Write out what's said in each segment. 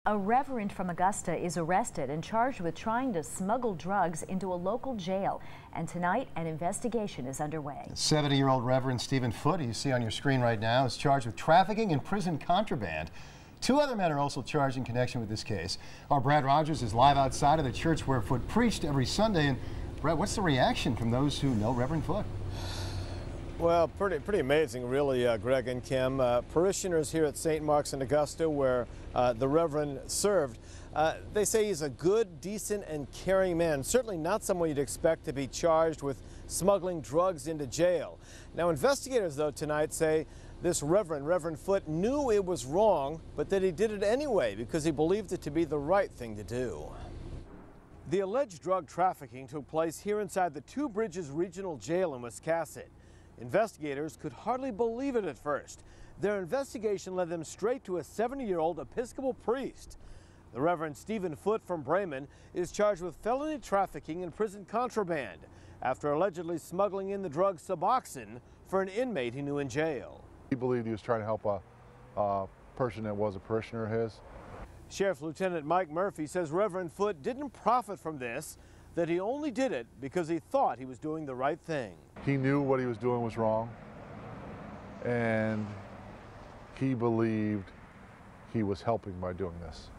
A reverend from Augusta is arrested and charged with trying to smuggle drugs into a local jail. And tonight, an investigation is underway. 70-year-old Reverend Stephen Foote, you see on your screen right now, is charged with trafficking and prison contraband. Two other men are also charged in connection with this case. Our Brad Rogers is live outside of the church where Foote preached every Sunday. And Brad, what's the reaction from those who know Reverend Foote? Well, pretty amazing, really, Greg and Kim. Parishioners here at St. Mark's in Augusta, where the Reverend served, they say he's a good, decent, and caring man. Certainly not someone you'd expect to be charged with smuggling drugs into jail. Now, investigators, though, tonight say this Reverend Foote, knew it was wrong, but that he did it anyway because he believed it to be the right thing to do. The alleged drug trafficking took place here inside the Two Bridges Regional Jail in Wiscasset. Investigators could hardly believe it at first. Their investigation led them straight to a 70-year-old Episcopal priest. The Reverend Stephen Foote from Bremen is charged with felony trafficking and prison contraband after allegedly smuggling in the drug Suboxone for an inmate he knew in jail. He believed he was trying to help a person that was a parishioner of his. Sheriff Lieutenant Mike Murphy says Reverend Foote didn't profit from this, that he only did it because he thought he was doing the right thing. He knew what he was doing was wrong, and he believed he was helping by doing this.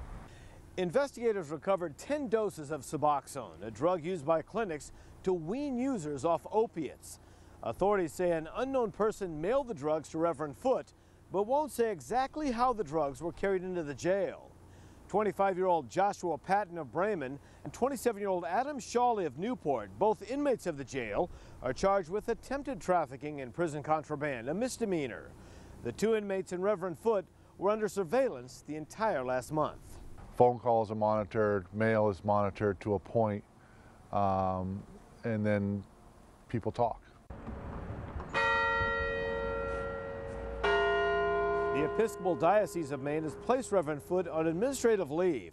Investigators recovered 10 doses of Suboxone, a drug used by clinics to wean users off opiates. Authorities say an unknown person mailed the drugs to Reverend Foote, but won't say exactly how the drugs were carried into the jail. 25-year-old Joshua Patton of Bremen and 27-year-old Adam Shawley of Newport, both inmates of the jail, are charged with attempted trafficking and prison contraband, a misdemeanor. The two inmates and Reverend Foote were under surveillance the entire last month. Phone calls are monitored, mail is monitored to a point, and then people talk. The Episcopal Diocese of Maine has placed Reverend Foote on administrative leave.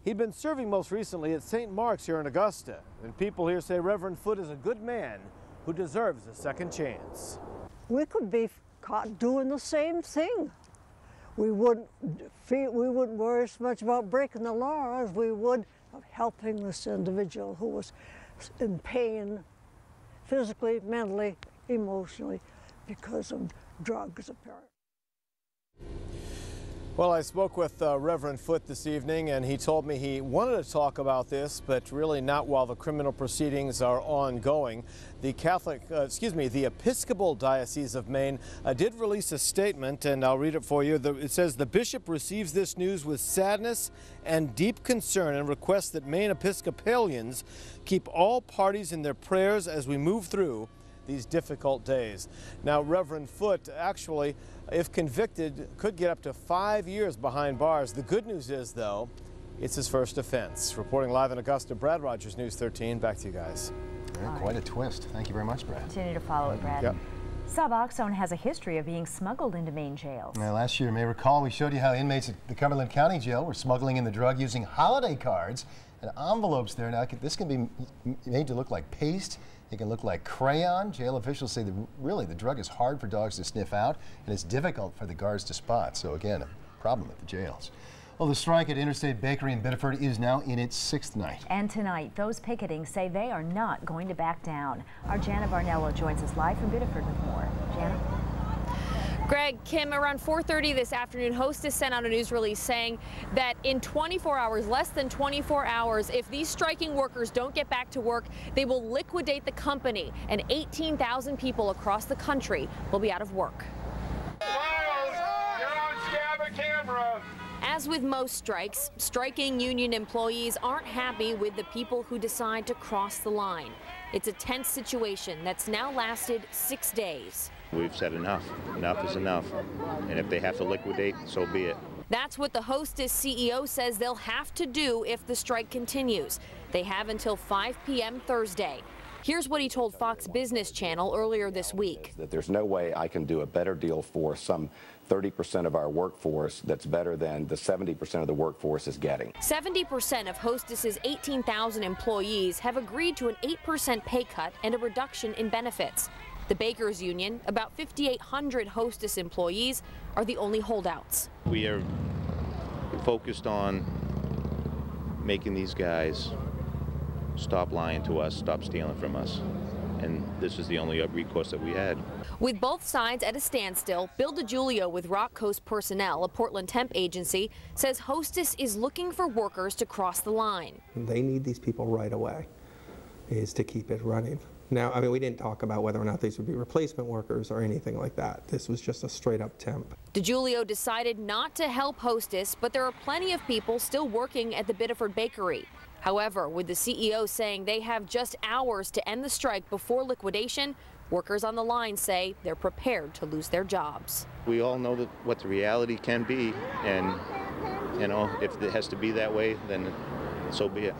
He'd been serving most recently at St. Mark's here in Augusta, and people here say Reverend Foote is a good man who deserves a second chance. We could be caught doing the same thing. We wouldn't worry as much about breaking the law as we would of helping this individual who was in pain, physically, mentally, emotionally, because of drugs, apparently. Well, I spoke with Reverend Foote this evening, and he told me he wanted to talk about this, but really not while the criminal proceedings are ongoing. The the Episcopal Diocese of Maine did release a statement, and I'll read it for you. It says, "The bishop receives this news with sadness and deep concern and requests that Maine Episcopalians keep all parties in their prayers as we move through these difficult days." Now, Reverend Foote actually, if convicted, could get up to 5 years behind bars. The good news is, though, it's his first offense. Reporting live in Augusta, Brad Rogers, News 13. Back to you guys. Quite a twist. Thank you very much, Brad. Continue to follow it, Brad. Yep. Suboxone has a history of being smuggled into Maine jails. Now, last year, you may recall, we showed you how inmates at the Cumberland County Jail were smuggling in the drug using holiday cards and envelopes there. Now, this can be made to look like paste. It can look like crayon. Jail officials say that really the drug is hard for dogs to sniff out, and it's difficult for the guards to spot. So again, a problem at the jails. Well, the strike at Interstate Bakery in Biddeford is now in its 6th night. And tonight, those picketing say they are not going to back down. Our Jana Varnello joins us live from Biddeford with more. Jana? Greg, Kim, around 4:30 this afternoon, Hostess sent out a news release saying that in 24 hours, less than 24 hours, if these striking workers don't get back to work, they will liquidate the company, and 18,000 people across the country will be out of work. Miles, you're on Scabba camera. As with most strikes, striking union employees aren't happy with the people who decide to cross the line. It's a tense situation that's now lasted 6 days. We've said enough. Enough is enough. And if they have to liquidate, so be it. That's what the Hostess CEO says they'll have to do if the strike continues. They have until 5 p.m. Thursday. Here's what he told Fox Business Channel earlier this week. That there's no way I can do a better deal for some 30% of our workforce that's better than the 70% of the workforce is getting. 70% of Hostess's 18,000 employees have agreed to an 8% pay cut and a reduction in benefits. The Bakers Union, about 5,800 Hostess employees, are the only holdouts. We are focused on making these guys stop lying to us, stop stealing from us. And this is the only recourse that we had. With both sides at a standstill, Bill DiGiulio with Rock Coast Personnel, a Portland temp agency, says Hostess is looking for workers to cross the line. They need these people right away, is to keep it running. Now, I mean, we didn't talk about whether or not these would be replacement workers or anything like that. This was just a straight up temp. DiGiulio decided not to help Hostess, but there are plenty of people still working at the Biddeford Bakery. However, with the CEO saying they have just hours to end the strike before liquidation, workers on the line say they're prepared to lose their jobs. We all know what the reality can be, and you know, if it has to be that way, then so be it.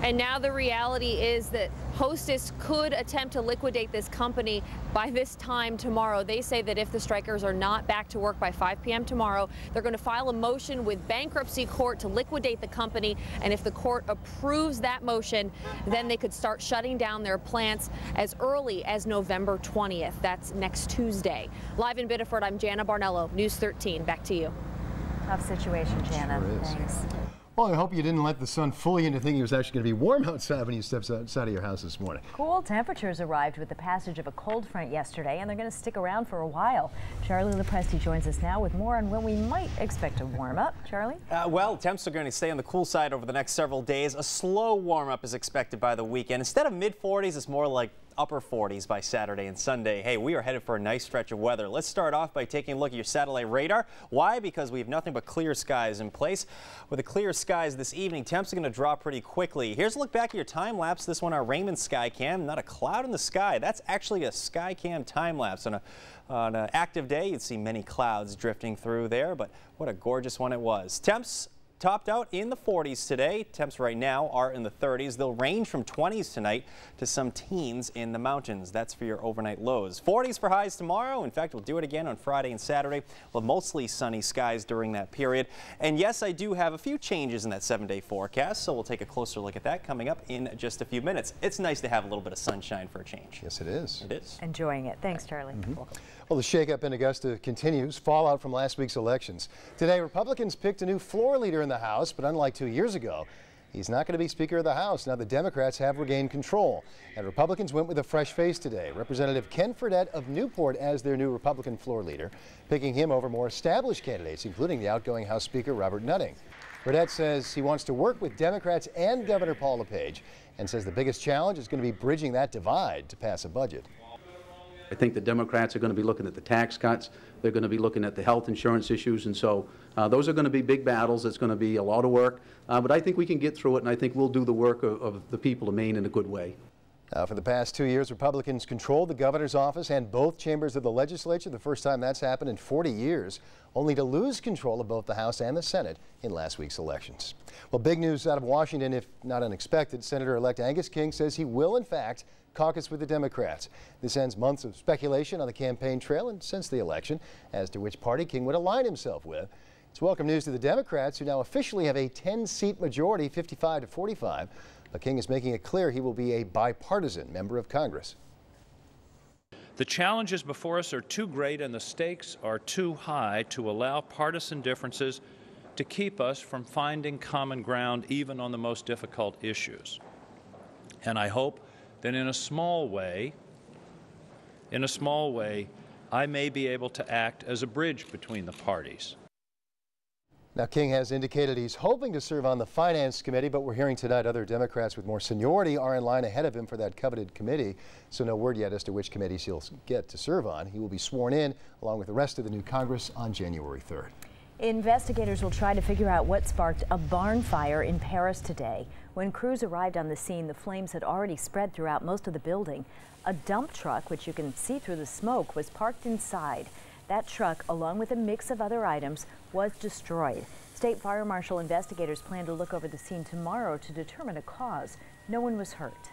And now the reality is that Hostess could attempt to liquidate this company by this time tomorrow. They say that if the strikers are not back to work by 5 p.m. tomorrow, they're going to file a motion with bankruptcy court to liquidate the company. And if the court approves that motion, then they could start shutting down their plants as early as November 20th. That's next Tuesday. Live in Biddeford, I'm Jana Barnello, News 13. Back to you. Tough situation, Jana. Sure is. Thanks. Well, I hope you didn't let the sun fool you into thinking it was actually going to be warm outside when you stepped outside of your house this morning. Cool temperatures arrived with the passage of a cold front yesterday, and they're going to stick around for a while. Charlie Lepresti joins us now with more on when we might expect a warm-up. Charlie? Well, temps are going to stay on the cool side over the next several days. A slow warm-up is expected by the weekend. Instead of mid-40s, it's more like upper 40s by Saturday and Sunday. Hey, we are headed for a nice stretch of weather. Let's start off by taking a look at your satellite radar. Why? Because we have nothing but clear skies in place. With the clear skies this evening, temps are going to drop pretty quickly. Here's a look back at your time lapse. This one, our Raymond sky cam. Not a cloud in the sky. That's actually a sky cam time lapse. On an active day, you'd see many clouds drifting through there, but what a gorgeous one it was. Temps topped out in the 40s today. Temps right now are in the 30s. They'll range from 20s tonight to some teens in the mountains. That's for your overnight lows. 40s for highs tomorrow. In fact, we'll do it again on Friday and Saturday. We'll have mostly sunny skies during that period. And yes, I do have a few changes in that 7-day forecast, so we'll take a closer look at that coming up in just a few minutes. It's nice to have a little bit of sunshine for a change. Yes, it is. It is. Enjoying it. Thanks, Charlie. Welcome. Well, the shakeup in Augusta continues. Fallout from last week's elections. Today, Republicans picked a new floor leader in the House, but unlike 2 years ago, he's not going to be Speaker of the House. Now the Democrats have regained control, and Republicans went with a fresh face today. Representative Ken Fredette of Newport as their new Republican floor leader, picking him over more established candidates, including the outgoing House Speaker Robert Nutting. Fredette says he wants to work with Democrats and Governor Paul LePage, and says the biggest challenge is going to be bridging that divide to pass a budget. I think the Democrats are going to be looking at the tax cuts. They're going to be looking at the health insurance issues. And so those are going to be big battles. It's going to be a lot of work. But I think we can get through it, and I think we'll do the work of the people of Maine in a good way. Now, for the past 2 years, Republicans controlled the governor's office and both chambers of the legislature, the first time that's happened in 40 years, only to lose control of both the House and the Senate in last week's elections. Well, big news out of Washington, if not unexpected. Senator-elect Angus King says he will, in fact, caucus with the Democrats. This ends months of speculation on the campaign trail and since the election as to which party King would align himself with. It's welcome news to the Democrats, who now officially have a 10-seat majority, 55 to 45. But King is making it clear he will be a bipartisan member of Congress. The challenges before us are too great and the stakes are too high to allow partisan differences to keep us from finding common ground even on the most difficult issues. And I hope that in a small way, I may be able to act as a bridge between the parties. Now, King has indicated he's hoping to serve on the Finance Committee, but we're hearing tonight other Democrats with more seniority are in line ahead of him for that coveted committee. So no word yet as to which committees he'll get to serve on. He will be sworn in along with the rest of the new Congress on January 3rd. Investigators will try to figure out what sparked a barn fire in Paris today. When crews arrived on the scene, the flames had already spread throughout most of the building. A dump truck, which you can see through the smoke, was parked inside. That truck, along with a mix of other items, was destroyed. State Fire Marshal investigators plan to look over the scene tomorrow to determine a cause. No one was hurt.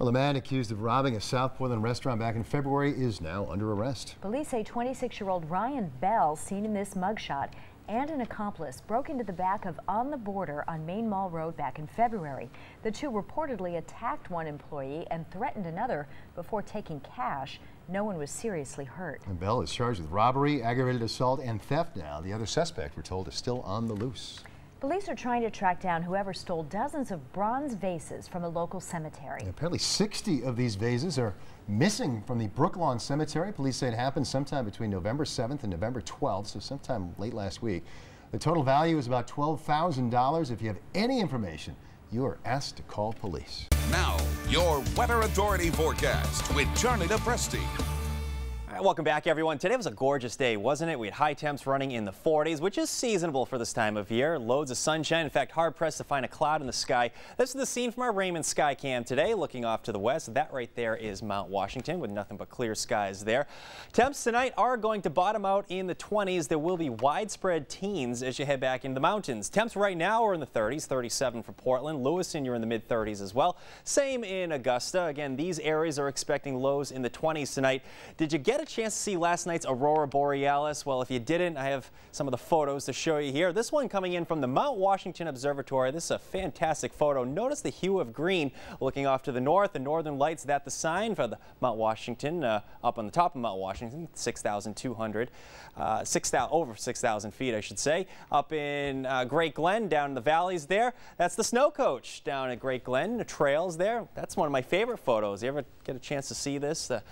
Well, a man accused of robbing a South Portland restaurant back in February is now under arrest. Police say 26-year-old Ryan Bell, seen in this mugshot, and an accomplice broke into the back of On the Border on Main Mall Road back in February. The two reportedly attacked one employee and threatened another before taking cash. No one was seriously hurt. And Bell is charged with robbery, aggravated assault, and theft now. The other suspect, we're told, is still on the loose. Police are trying to track down whoever stole dozens of bronze vases from a local cemetery. And apparently 60 of these vases are missing from the Brooklawn Cemetery. Police say it happened sometime between November 7th and November 12th, so sometime late last week. The total value is about $12,000. If you have any information, you are asked to call police. Now, your Weather Authority forecast with Charlie DePresti. Welcome back, everyone. Today was a gorgeous day, wasn't it? We had high temps running in the 40s, which is seasonable for this time of year. Loads of sunshine. In fact, hard-pressed to find a cloud in the sky. This is the scene from our Raymond Sky Cam today, looking off to the west. That right there is Mount Washington with nothing but clear skies there. Temps tonight are going to bottom out in the 20s. There will be widespread teens as you head back into the mountains. Temps right now are in the 30s, 37 for Portland. Lewiston, you're in the mid-30s as well. Same in Augusta. Again, these areas are expecting lows in the 20s tonight. Did you get a chance to see last night's Aurora Borealis? Well, if you didn't, I have some of the photos to show you here. This one coming in from the Mount Washington Observatory. This is a fantastic photo. Notice the hue of green looking off to the north. The northern lights, that's the sign for the Mount Washington, up on the top of Mount Washington, 6,200, over 6,000 feet, I should say. Up in Great Glen, down in the valleys there, that's the snow coach down at Great Glen, the trails there. That's one of my favorite photos. You ever get a chance to see this? The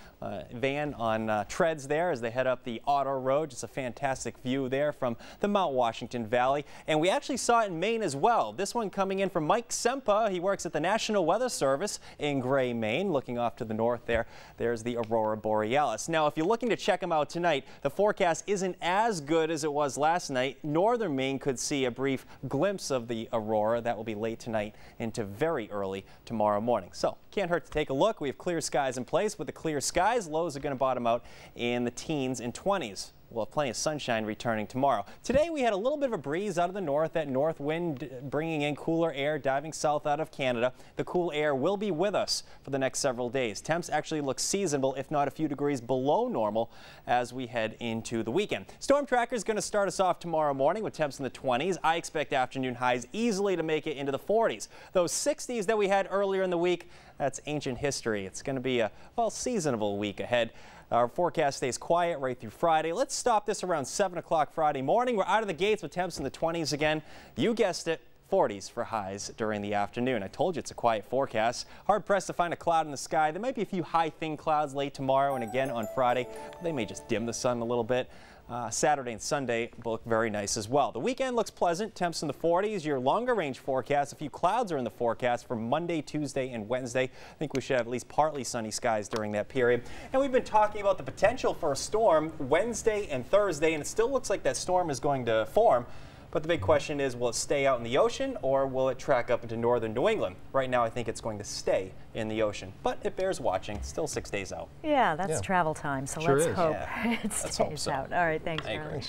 van on treads there as they head up the Auto Road. Just a fantastic view there from the Mount Washington Valley. And we actually saw it in Maine as well. This one coming in from Mike Sempa. He works at the National Weather Service in Gray, Maine. Looking off to the north there, there's the Aurora Borealis. Now, if you're looking to check them out tonight, the forecast isn't as good as it was last night. Northern Maine could see a brief glimpse of the aurora. That will be late tonight into very early tomorrow morning. So, can't hurt to take a look. We have clear skies in place. With the clear skies, lows are going to bottom out in the teens and 20s. We'll have plenty of sunshine returning tomorrow. Today we had a little bit of a breeze out of the north, that north wind bringing in cooler air diving south out of Canada. The cool air will be with us for the next several days. Temps actually look seasonable, if not a few degrees below normal as we head into the weekend. Storm Tracker is going to start us off tomorrow morning with temps in the 20s. I expect afternoon highs easily to make it into the 40s. Those 60s that we had earlier in the week, that's ancient history. It's going to be a, well, seasonable week ahead. Our forecast stays quiet right through Friday. Let's stop this around 7 o'clock Friday morning. We're out of the gates with temps in the 20s again. You guessed it, 40s for highs during the afternoon. I told you it's a quiet forecast. Hard pressed to find a cloud in the sky. There might be a few high thin clouds late tomorrow and again on Friday. But they may just dim the sun a little bit. Saturday and Sunday will look very nice as well. The weekend looks pleasant, temps in the 40s. Your longer range forecast, a few clouds are in the forecast for Monday, Tuesday, and Wednesday. I think we should have at least partly sunny skies during that period. And we've been talking about the potential for a storm Wednesday and Thursday, and it still looks like that storm is going to form. But the big question is, will it stay out in the ocean or will it track up into northern New England? Right now, I think it's going to stay in the ocean, but it bears watching. Still 6 days out. Yeah, that's travel time, so Sure let's is. hope Yeah. it Let's hope stays so. out. All right, thanks, Charlie.